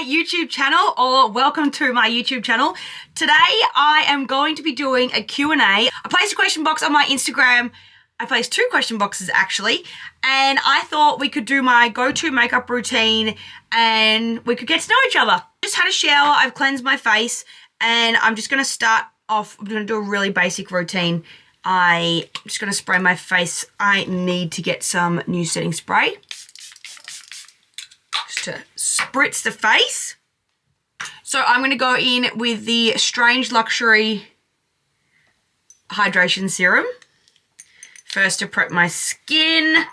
YouTube channel, or welcome to my YouTube channel. Today I am going to be doing a Q&A. I placed a question box on my Instagram. I placed 2 question boxes actually, and I thought we could do my go-to makeup routine and we could get to know each other. Just had a shower, I've cleansed my face, and I'm just going to start off. I'm going to do a really basic routine. I'm just going to spray my face. I need to get some new setting spray just to spritz the face. So I'm going to go in with the Strange Luxury Hydration Serum. First, to prep my skin.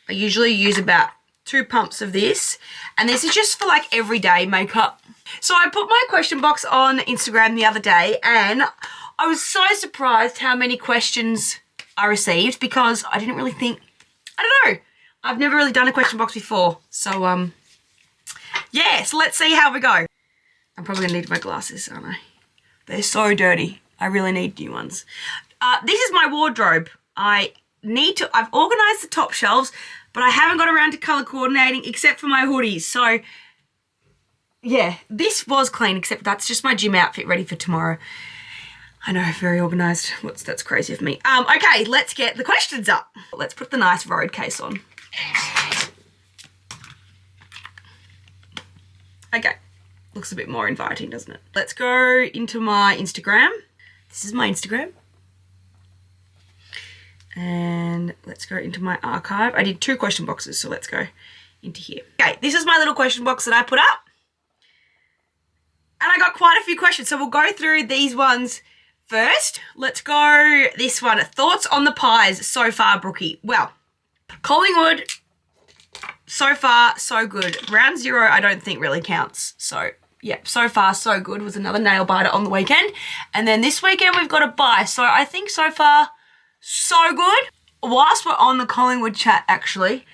I usually use about 2 pumps of this, and this is just for like everyday makeup. So I put my question box on Instagram the other day, and I was so surprised how many questions I received because I didn't really think, I don't know, I've never really done a question box before. So, yeah, so let's see how we go. I'm probably gonna need my glasses, aren't I? They're so dirty. I really need new ones. This is my wardrobe. I've organized the top shelves, but I haven't got around to color coordinating except for my hoodies. So, yeah, this was clean, except that's just my gym outfit ready for tomorrow. I know, very organised. That's crazy of me. Okay, let's get the questions up. Let's put the nice road case on. Okay, looks a bit more inviting, doesn't it? Let's go into my Instagram. This is my Instagram. And let's go into my archive. I did 2 question boxes, so let's go into here. Okay, this is my little question box that I put up. And I got quite a few questions, so we'll go through these ones first. Let's go this one. Thoughts on the pies so far, Brookie? Well, Collingwood, so far, so good. Round 0, I don't think really counts. So, yeah, so far, so good. Was another nail biter on the weekend. And then this weekend, we've got a bye. So, I think so far, so good. Whilst we're on the Collingwood chat, actually,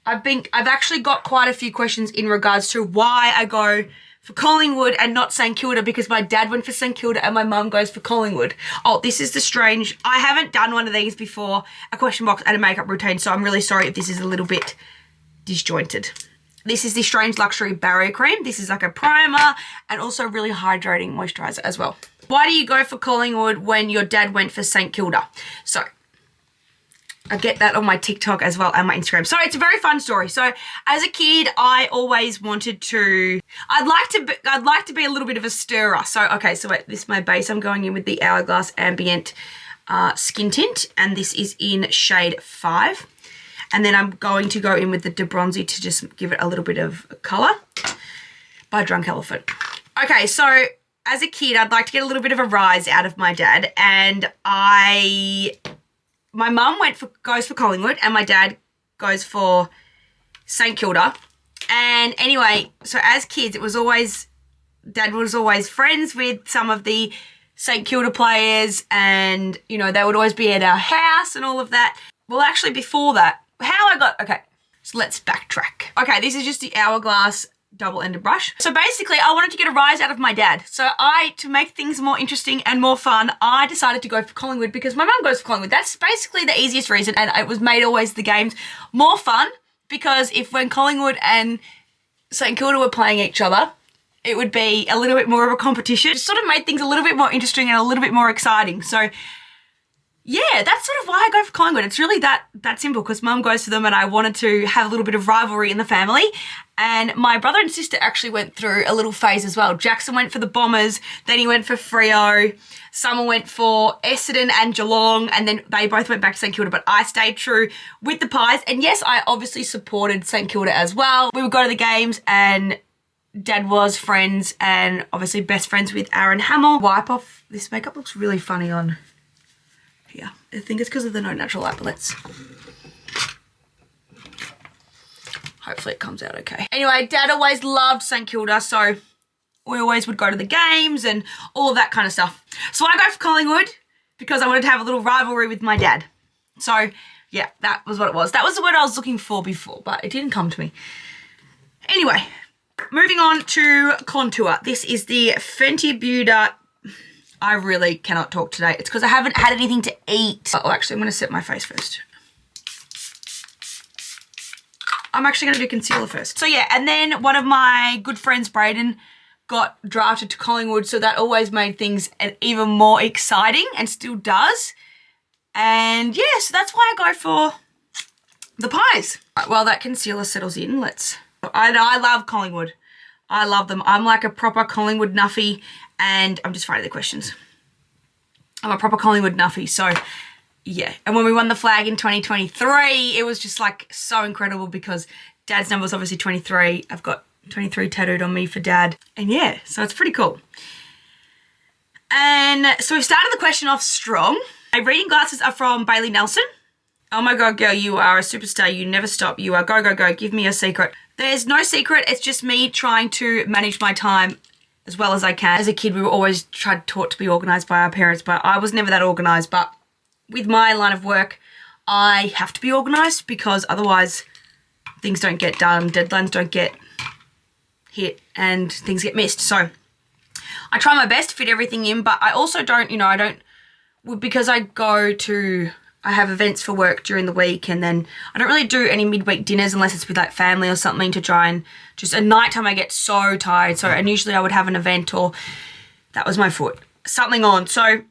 I've actually got quite a few questions in regards to why I go for Collingwood and not St Kilda, because my dad went for St Kilda and my mum goes for Collingwood. Oh, this is the strange, I haven't done one of these before, a question box and a makeup routine, so I'm really sorry if this is a little bit disjointed. This is the Strange Luxury Barrier Cream. This is like a primer and also really hydrating moisturizer as well. Why do you go for Collingwood when your dad went for St Kilda? So, I get that on my TikTok as well and my Instagram. So it's a very fun story. So as a kid, I always wanted to, I'd like to be a little bit of a stirrer. So, okay, so wait, this is my base. I'm going in with the Hourglass Ambient Skin Tint, and this is in shade 5. And then I'm going to go in with the De Bronzy to just give it a little bit of color by Drunk Elephant. Okay, so as a kid, I'd like to get a little bit of a rise out of my dad, and my mum goes for Collingwood and my dad goes for St Kilda. And anyway, so as kids, Dad was always friends with some of the St Kilda players, and, you know, they would always be at our house and all of that. Well, actually before that, okay, so let's backtrack. Okay, this is just the Hourglass double-ended brush. So basically, I wanted to get a rise out of my dad. So to make things more interesting and more fun, I decided to go for Collingwood because my mum goes for Collingwood. That's basically the easiest reason, and it was made always the games more fun, because when Collingwood and St Kilda were playing each other, it would be a little bit more of a competition. It sort of made things a little bit more interesting and a little bit more exciting. So yeah, that's sort of why I go for Collingwood. It's really that simple, because mum goes for them and I wanted to have a little bit of rivalry in the family. And my brother and sister actually went through a little phase as well. Jackson went for the Bombers, then he went for Freo. Summer went for Essendon and Geelong, and then they both went back to St Kilda, but I stayed true with the Pies. And yes, I obviously supported St Kilda as well. We would go to the games, and Dad was friends and obviously best friends with Aaron Hamill. Wipe off. This makeup looks really funny on here. I think it's because of the No Natural Light, but hopefully it comes out okay. Anyway, Dad always loved St Kilda, so we always would go to the games and all of that kind of stuff. So I go for Collingwood because I wanted to have a little rivalry with my dad. So yeah, that was what it was. That was the word I was looking for before, but it didn't come to me. Anyway, moving on to contour. This is the Fenty Beauty. I really cannot talk today. It's because I haven't had anything to eat. Oh, actually, I'm going to set my face first. I'm actually going to do concealer first. So yeah, and then one of my good friends, Brayden, got drafted to Collingwood, so that always made things even more exciting and still does. And yeah, so that's why I go for the pies. Right, while that concealer settles in, I love Collingwood. I love them. I'm like a proper Collingwood nuffy, and I'm just afraid of the questions. I'm a proper Collingwood nuffy, so yeah. And when we won the flag in 2023, it was just like so incredible because Dad's number was obviously 23. I've got 23 tattooed on me for Dad. And yeah, so it's pretty cool. And so we started the question off strong. My reading glasses are from Bailey Nelson. Oh my God, girl, you are a superstar. You never stop. You are go, go, go. Give me a secret. There's no secret. It's just me trying to manage my time as well as I can. As a kid, we were always taught to be organised by our parents, but I was never that organised. But with my line of work, I have to be organised because otherwise things don't get done, deadlines don't get hit, and things get missed. So I try my best to fit everything in, but I also don't, because I have events for work during the week, and then I don't really do any midweek dinners unless it's with like family or something to try and just at night time I get so tired. So, and usually I would have an event or that was my foot, something on. So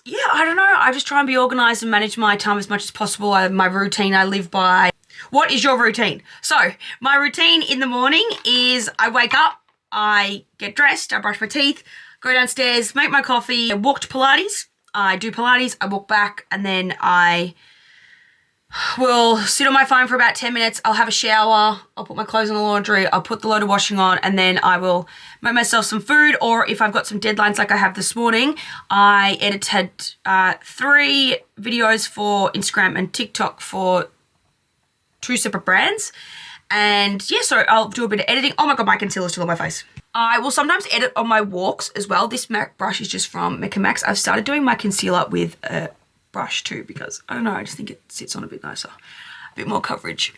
yeah, I don't know. I just try and be organised and manage my time as much as possible. My routine I live by. What is your routine? So my routine in the morning is I wake up, I get dressed, I brush my teeth, go downstairs, make my coffee, I walk to Pilates. I do Pilates, I walk back, and then I will sit on my phone for about 10 minutes. I'll have a shower, I'll put my clothes in the laundry, I'll put the load of washing on, and then I will make myself some food, or if I've got some deadlines like I have this morning, I edited 3 videos for Instagram and TikTok for 2 separate brands. And yeah, so I'll do a bit of editing. Oh my God, my concealer's still on my face. I will sometimes edit on my walks as well. This MAC brush is just from Mecca Max. I've started doing my concealer with a brush too because, I don't know, I just think it sits on a bit nicer. A bit more coverage.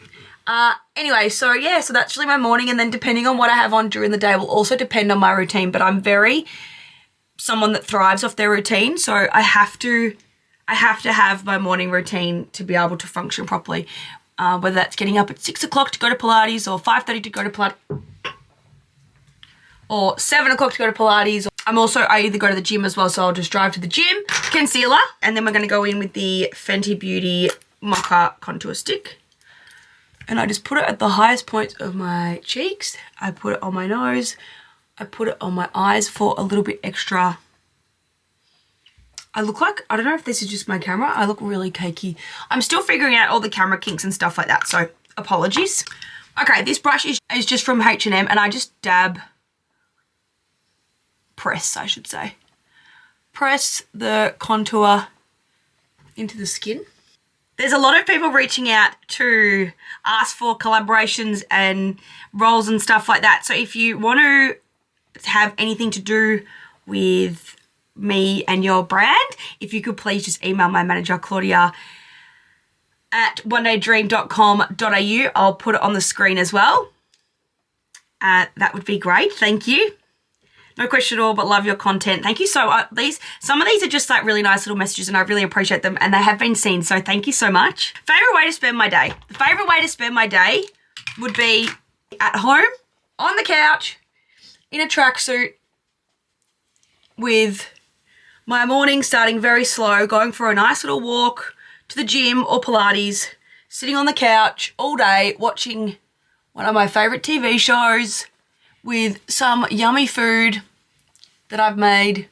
Anyway, so yeah, so that's really my morning, and then depending on what I have on during the day will also depend on my routine, but I'm very someone that thrives off their routine, so I have to have my morning routine to be able to function properly, whether that's getting up at 6 o'clock to go to Pilates or 5:30 to go to Pilates, or 7 o'clock to go to Pilates. I either go to the gym as well, so I'll just drive to the gym, concealer, and then we're going to go in with the Fenty Beauty Mocha Contour Stick. And I just put it at the highest point of my cheeks. I put it on my nose. I put it on my eyes for a little bit extra. I look like, I don't know if this is just my camera, I look really cakey. I'm still figuring out all the camera kinks and stuff like that, so apologies. Okay, this brush is just from H&M, and I just press, I should say. Press the contour into the skin. There's a lot of people reaching out to ask for collaborations and roles and stuff like that. So if you want to have anything to do with me and your brand, if you could please just email my manager, Claudia, at onedaydream.com.au. I'll put it on the screen as well. That would be great. Thank you. No question at all, but love your content. Thank you so much. Some of these are just like really nice little messages, and I really appreciate them, and they have been seen, so thank you so much. Favorite way to spend my day. The favorite way to spend my day would be at home, on the couch, in a tracksuit, with my morning starting very slow, going for a nice little walk to the gym or Pilates, sitting on the couch all day, watching one of my favorite TV shows, with some yummy food that I've made.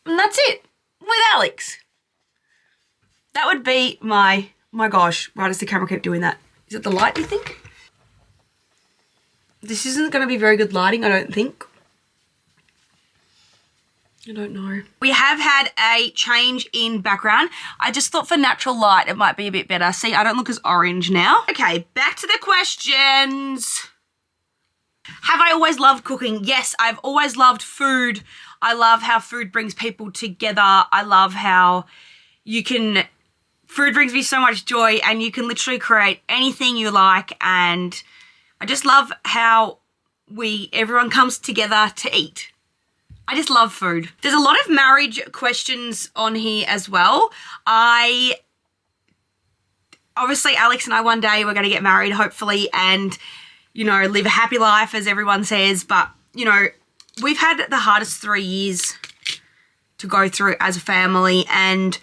And that's it, with Alex. That would be my gosh, why does the camera keep doing that? Is it the light, do you think? This isn't gonna be very good lighting, I don't think. I don't know. We have had a change in background. I just thought for natural light, it might be a bit better. See, I don't look as orange now. Okay, back to the questions. Have I always loved cooking? Yes, I've always loved food. I love how food brings people together. I love how food brings me so much joy, and you can literally create anything you like, and I just love how everyone comes together to eat. I just love food. There's a lot of marriage questions on here as well. I obviously Alex and I one day we're going to get married, hopefully, and, you know, live a happy life, as everyone says. But, you know, we've had the hardest 3 years to go through as a family, and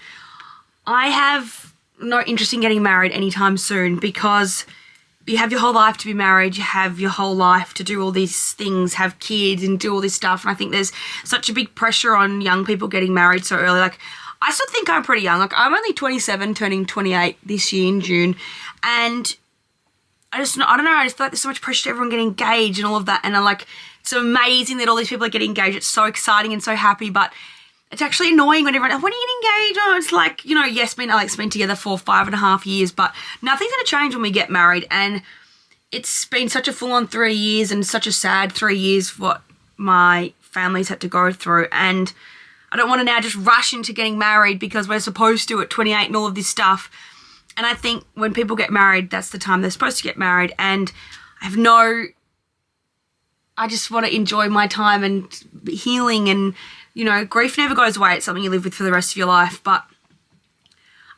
I have no interest in getting married anytime soon, because you have your whole life to be married, you have your whole life to do all these things, have kids and do all this stuff. And I think there's such a big pressure on young people getting married so early. Like, I still think I'm pretty young. Like, I'm only 27, turning 28 this year in June. And I don't know, I just feel like there's so much pressure to everyone getting engaged and all of that. And I'm like, it's amazing that all these people are getting engaged. It's so exciting and so happy, but it's actually annoying when everyone, when are you getting engaged? Oh, it's like, you know, yes, me and Alex have been together for 5.5 years, but nothing's going to change when we get married. And it's been such a full-on 3 years and such a sad 3 years what my family's had to go through. And I don't want to now just rush into getting married because we're supposed to at 28 and all of this stuff. And I think when people get married, that's the time they're supposed to get married. And I just want to enjoy my time and healing, and, you know, grief never goes away. It's something you live with for the rest of your life. But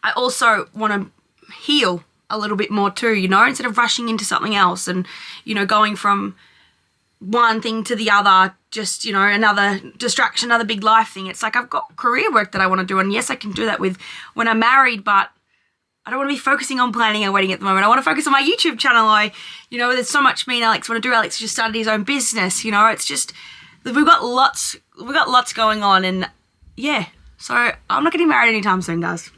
I also want to heal a little bit more too, you know, instead of rushing into something else and, you know, going from one thing to the other, just, you know, another distraction, another big life thing. It's like, I've got career work that I want to do, and yes, I can do that with when I'm married, but I don't want to be focusing on planning a wedding at the moment. I want to focus on my YouTube channel. You know, there's so much me and Alex want to do. Alex just started his own business, you know, it's just, we've got lots going on, and yeah, so I'm not getting married anytime soon, guys.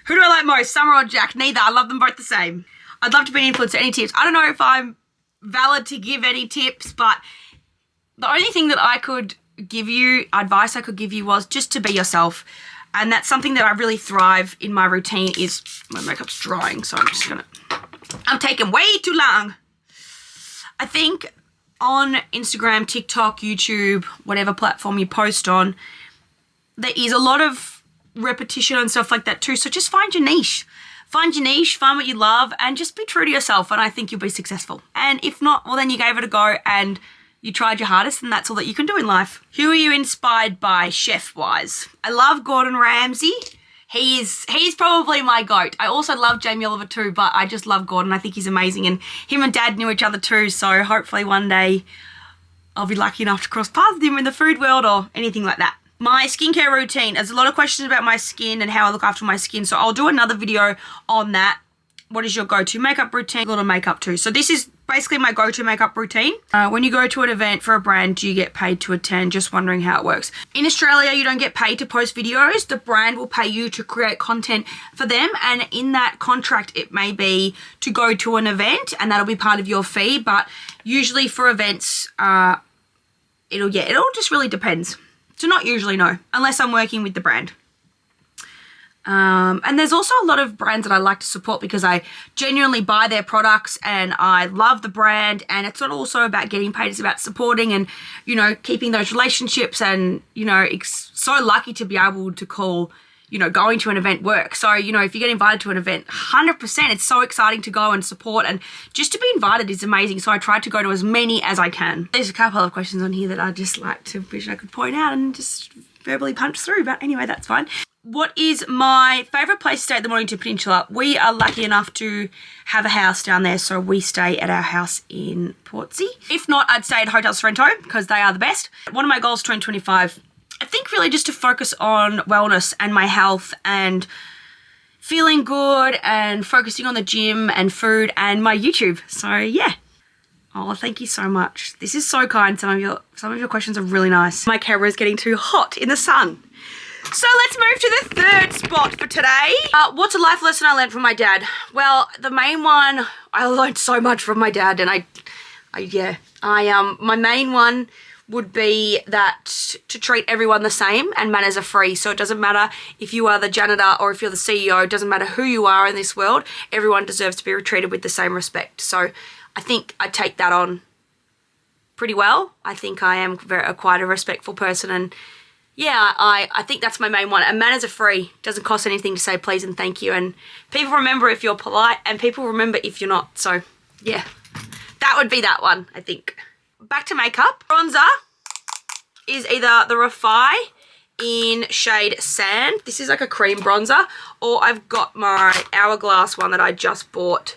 Who do I like most, Summer or Jack? Neither. I love them both the same. I'd love to be an influencer. Any tips? I don't know if I'm valid to give any tips, but the only thing that I could give you, advice I could give you, was just to be yourself. And that's something that I really thrive in my routine. Is my makeup's drying, so I'm taking way too long. I think on Instagram, TikTok, YouTube, whatever platform you post on, there is a lot of repetition and stuff like that too. So just find your niche. Find your niche, find what you love, and just be true to yourself, and I think you'll be successful. And if not, well, then you gave it a go and you tried your hardest, and that's all that you can do in life. Who are you inspired by, chef-wise? I love Gordon Ramsay. He's probably my goat. I also love Jamie Oliver too, but I just love Gordon. I think he's amazing, and him and Dad knew each other too, so hopefully one day I'll be lucky enough to cross paths with him in the food world or anything like that. My skincare routine. There's a lot of questions about my skin and how I look after my skin, so I'll do another video on that. What is your go-to makeup routine? A lot of makeup too. So this is basically my go-to makeup routine. When you go to an event for a brand, do you get paid to attend? Just wondering how it works. In Australia, you don't get paid to post videos. The brand will pay you to create content for them. And in that contract, it may be to go to an event, and that'll be part of your fee. But usually for events, it all just really depends. So not usually, no, unless I'm working with the brand. And there's also a lot of brands that I like to support because I genuinely buy their products and I love the brand, and it's not also about getting paid, it's about supporting and, you know, keeping those relationships. And, you know, it's so lucky to be able to call, you know, going to an event work. So, you know, if you get invited to an event, 100%, it's so exciting to go and support, and just to be invited is amazing. So I try to go to as many as I can. There's a couple of questions on here that I just like to wish I could point out and just verbally punch through, but anyway, that's fine. What is my favourite place to stay at the Mornington Peninsula? We are lucky enough to have a house down there, so we stay at our house in Portsea. If not, I'd stay at Hotel Sorrento because they are the best. One of my goals 2025, I think really just to focus on wellness and my health and feeling good and focusing on the gym and food and my YouTube. So yeah. Oh, thank you so much. This is so kind. Some of your questions are really nice. My camera is getting too hot in the sun. So let's move to the third spot for today. What's a life lesson I learned from my dad? Well, the main one, I learned so much from my dad, and my main one would be that to treat everyone the same, and manners are free. So it doesn't matter if you are the janitor or if you're the CEO, it doesn't matter who you are in this world, everyone deserves to be treated with the same respect. So I think I take that on pretty well. I think I am quite a respectful person, and yeah, I think that's my main one. And manners are free. Doesn't cost anything to say please and thank you. And people remember if you're polite, and people remember if you're not. So yeah, that would be that one, I think. Back to makeup. Bronzer is either the Refi in shade Sand. This is like a cream bronzer. Or I've got my Hourglass one that I just bought,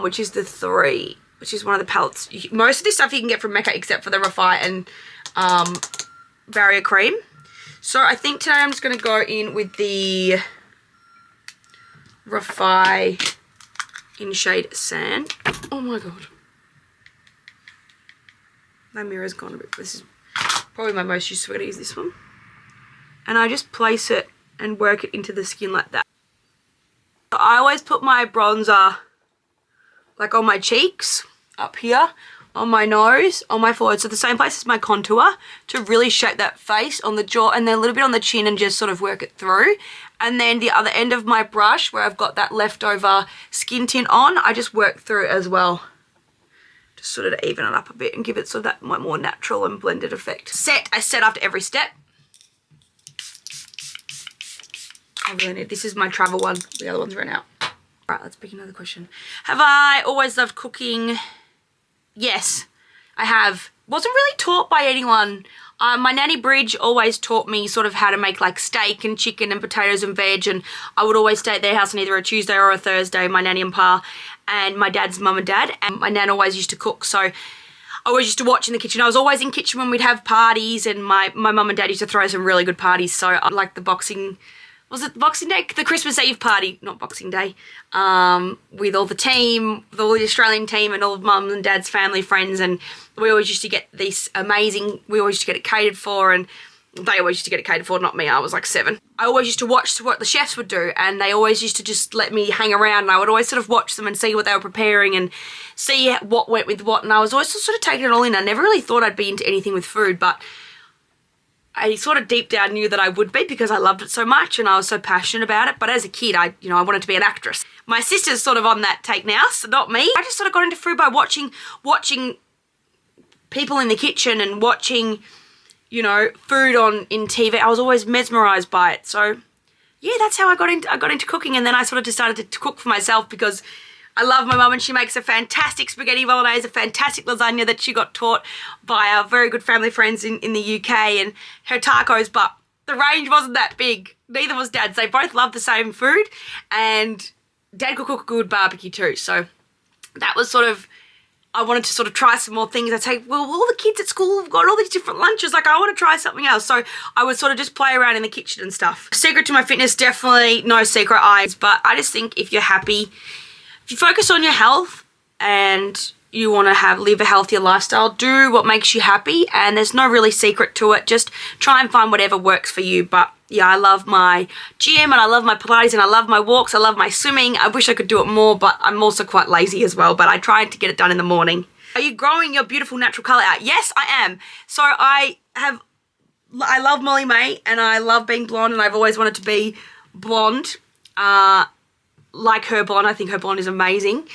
which is the 3, which is one of the palettes. Most of this stuff you can get from Mecca except for the Refi and Barrier Cream. So I think today I'm just going to go in with the Refi in shade Sand. Oh my god. My mirror's gone a bit. This is probably my most used, so we're going to use this one. And I just place it and work it into the skin like that. So I always put my bronzer like on my cheeks, up here, on my nose, on my forehead. So the same place as my contour to really shape that face on the jaw and then a little bit on the chin and just sort of work it through. And then the other end of my brush where I've got that leftover skin tint on, I just work through as well. Just sort of even it up a bit and give it sort of that more natural and blended effect. I set after every step. I really need, this is my travel one. The other one's run out. All right, let's pick another question. Have I always loved cooking? Yes, I have. Wasn't really taught by anyone. My nanny Bridge always taught me sort of how to make like steak and chicken and potatoes and veg, and I would always stay at their house on either a Tuesday or a Thursday, my nanny and pa, and my dad's mum and dad, and my nan always used to cook, so I always used to watch in the kitchen. I was always in the kitchen when we'd have parties, and my mum and dad used to throw some really good parties, so I like the Boxing... Was it Boxing Day? The Christmas Eve party, not Boxing Day, with all the team, with all the Australian team and all of mum and dad's family, friends, and we always used to get this amazing, we always used to get it catered for, and they always used to get it catered for, not me, I was like 7. I always used to watch what the chefs would do, and they always used to just let me hang around, and I would always sort of watch them and see what they were preparing and see what went with what, and I was always sort of taking it all in. I never really thought I'd be into anything with food, but I sort of deep down knew that I would be because I loved it so much and I was so passionate about it. But as a kid, I wanted to be an actress. My sister's sort of on that take now, so not me. I just sort of got into food by watching people in the kitchen and watching, food in TV. I was always mesmerised by it. So yeah, that's how I got into cooking, and then I sort of decided to cook for myself because I love my mum and she makes a fantastic spaghetti bolognese, a fantastic lasagna that she got taught by our very good family friends in the UK, and her tacos, but the range wasn't that big. Neither was Dad's. They both loved the same food, and Dad could cook a good barbecue too. So that was sort of, I wanted to sort of try some more things. I'd say, well, all the kids at school have got all these different lunches. Like, I want to try something else. So I would sort of just play around in the kitchen and stuff. Secret to my fitness, definitely no secret eyes, but I just think if you're happy, if you focus on your health and you want to live a healthier lifestyle, do what makes you happy, and there's no really secret to it. Just try and find whatever works for you. But yeah, I love my gym and I love my Pilates and I love my walks. I love my swimming. I wish I could do it more, but I'm also quite lazy as well, but I try to get it done in the morning. Are you growing your beautiful natural colour out? Yes, I am. So I love Molly May and I love being blonde, and I've always wanted to be blonde. Like her blonde. I think her blonde is amazing.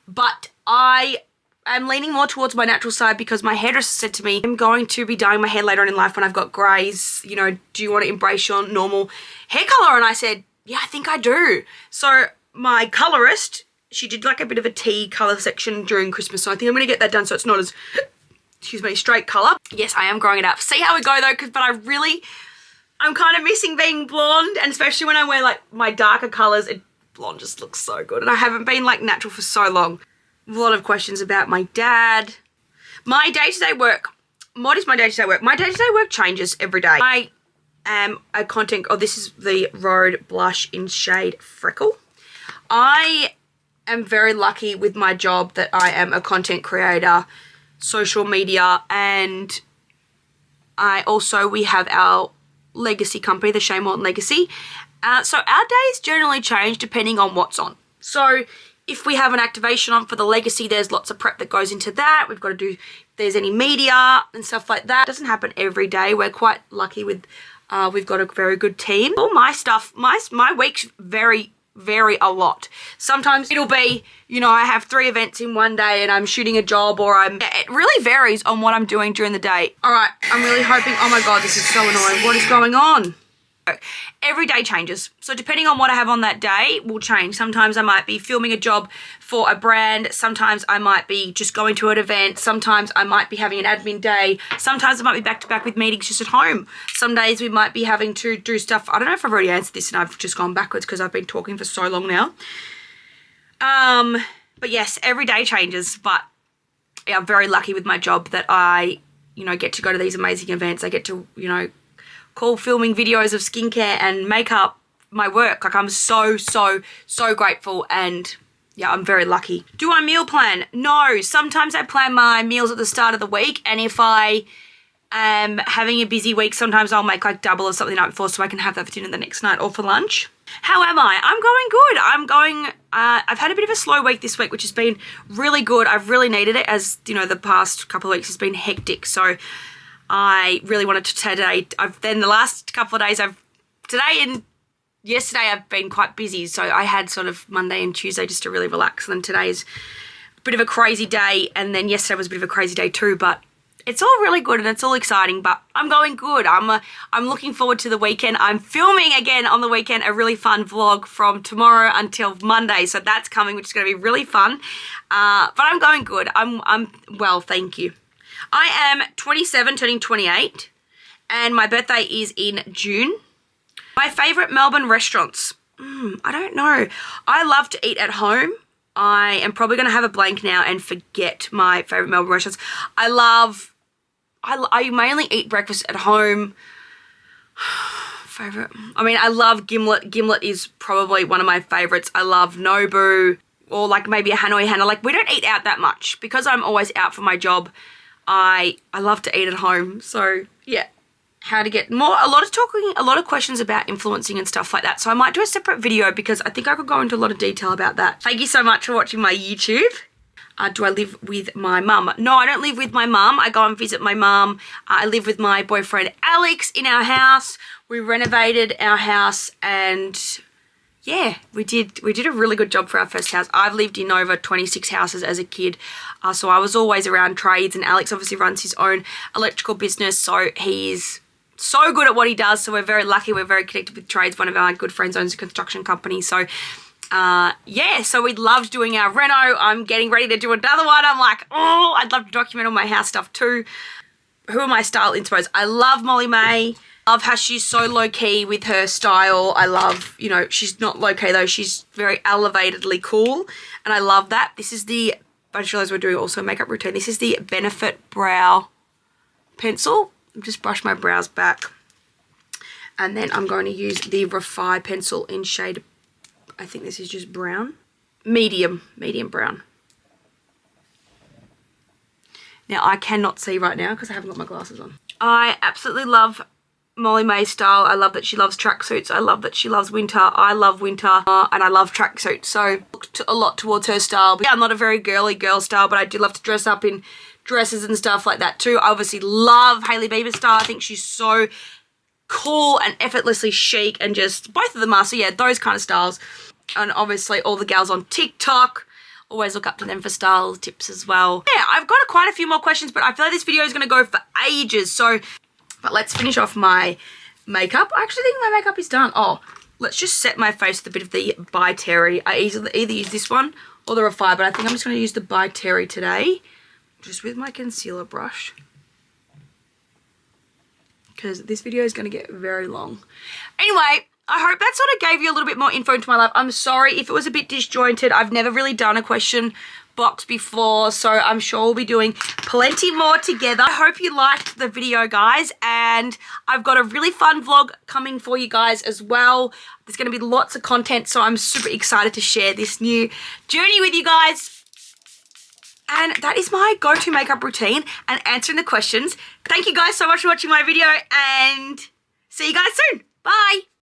But I am leaning more towards my natural side because my hairdresser said to me, I'm going to be dyeing my hair later on in life when I've got greys. Do you want to embrace your normal hair colour? And I said, yeah, I think I do. So my colourist, she did like a bit of a tea colour section during Christmas. So I think I'm going to get that done so it's not as, straight colour. Yes, I am growing it up. See how we go though, but I'm kind of missing being blonde, and especially when I wear like my darker colours, blonde just looks so good, and I haven't been like natural for so long. A lot of questions about my dad. My day-to-day work. What is my day-to-day work? My day-to-day work changes every day. I am a this is the Road Blush in shade Freckle. I am very lucky with my job that I am a content creator, social media, and we have our legacy company, the Shane Morton Legacy. So our days generally change depending on what's on. So if we have an activation on for the Legacy, there's lots of prep that goes into that. We've got to do, if there's any media and stuff like that. It doesn't happen every day. We're quite lucky with, we've got a very good team. All my stuff, my weeks vary a lot. Sometimes it'll be, I have 3 events in one day and I'm shooting a job, or it really varies on what I'm doing during the day. All right, I'm really hoping, oh my God, this is so annoying. What is going on? Every day changes. So depending on what I have on that day will change. Sometimes I might be filming a job for a brand. Sometimes I might be just going to an event. Sometimes I might be having an admin day. Sometimes I might be back to back with meetings just at home. Some days we might be having to do stuff. I don't know if I've already answered this and I've just gone backwards because I've been talking for so long now. But yes, every day changes. But yeah, I'm very lucky with my job that I, get to go to these amazing events. I get to, call filming videos of skincare and makeup my work. Like, I'm so grateful, and yeah, I'm very lucky. Do I meal plan? No. Sometimes I plan my meals at the start of the week, and if I am having a busy week, sometimes I'll make like double or something the night before so I can have that for dinner the next night or for lunch. How am I? I'm going good. I've had a bit of a slow week this week, which has been really good. I've really needed it, as the past couple of weeks has been hectic. So I really wanted to today. The last couple of days, today and yesterday I've been quite busy. So I had sort of Monday and Tuesday just to really relax. And then today's a bit of a crazy day. And then yesterday was a bit of a crazy day too. But it's all really good and it's all exciting. But I'm going good. I'm looking forward to the weekend. I'm filming again on the weekend a really fun vlog from tomorrow until Monday. So that's coming, which is going to be really fun. But I'm going good. I'm well, thank you. I am 27, turning 28, and my birthday is in June. My favourite Melbourne restaurants? I don't know. I love to eat at home. I am probably going to have a blank now and forget my favourite Melbourne restaurants. I mainly eat breakfast at home. I love Gimlet. Gimlet is probably one of my favourites. I love Nobu, or like maybe a Hanoi Hannah. Like, we don't eat out that much because I'm always out for my job. I love to eat at home. So yeah, how to get more, a lot of questions about influencing and stuff like that. So I might do a separate video because I think I could go into a lot of detail about that. Thank you so much for watching my YouTube. Do I live with my mum? No, I don't live with my mum. I go and visit my mum. I live with my boyfriend Alex in our house. We renovated our house, and yeah, we did a really good job for our first house. I've lived in over 26 houses as a kid, so I was always around trades, and Alex obviously runs his own electrical business, so he's so good at what he does, so we're very lucky. We're very connected with trades. One of our good friends owns a construction company, so yeah, so we loved doing our reno. I'm getting ready to do another one. I'm like, oh, I'd love to document all my house stuff too. Who are my style inspirators? I love Molly May. Love how she's so low-key with her style. I love, she's not low-key though. She's very elevatedly cool, and I love that. This is I just realised we're doing also a makeup routine. This is the Benefit Brow Pencil. Just brush my brows back. And then I'm going to use the Refi pencil in shade, I think this is just brown. Medium brown. Now, I cannot see right now because I haven't got my glasses on. I absolutely love Molly May's style. I love that she loves tracksuits. I love that she loves winter. I love winter and I love tracksuits. So looked a lot towards her style. But yeah, I'm not a very girly girl style, but I do love to dress up in dresses and stuff like that too. I obviously love Hailey Bieber's style. I think she's so cool and effortlessly chic, and just both of them are. So yeah, those kind of styles. And obviously all the gals on TikTok, always look up to them for style tips as well. Yeah, I've got quite a few more questions, but I feel like this video is going to go for ages. So, but let's finish off my makeup. I actually think my makeup is done. Oh, let's just set my face with a bit of the By Terry. I either use this one or the Refi, but I think I'm just going to use the By Terry today, just with my concealer brush, because this video is going to get very long. Anyway, I hope that sort of gave you a little bit more info into my life. I'm sorry if it was a bit disjointed. I've never really done a question box before, so I'm sure we'll be doing plenty more together. I hope you liked the video, guys, and I've got a really fun vlog coming for you guys as well. There's going to be lots of content, so I'm super excited to share this new journey with you guys. And that is my go-to makeup routine and answering the questions. Thank you guys so much for watching my video, and see you guys soon. Bye.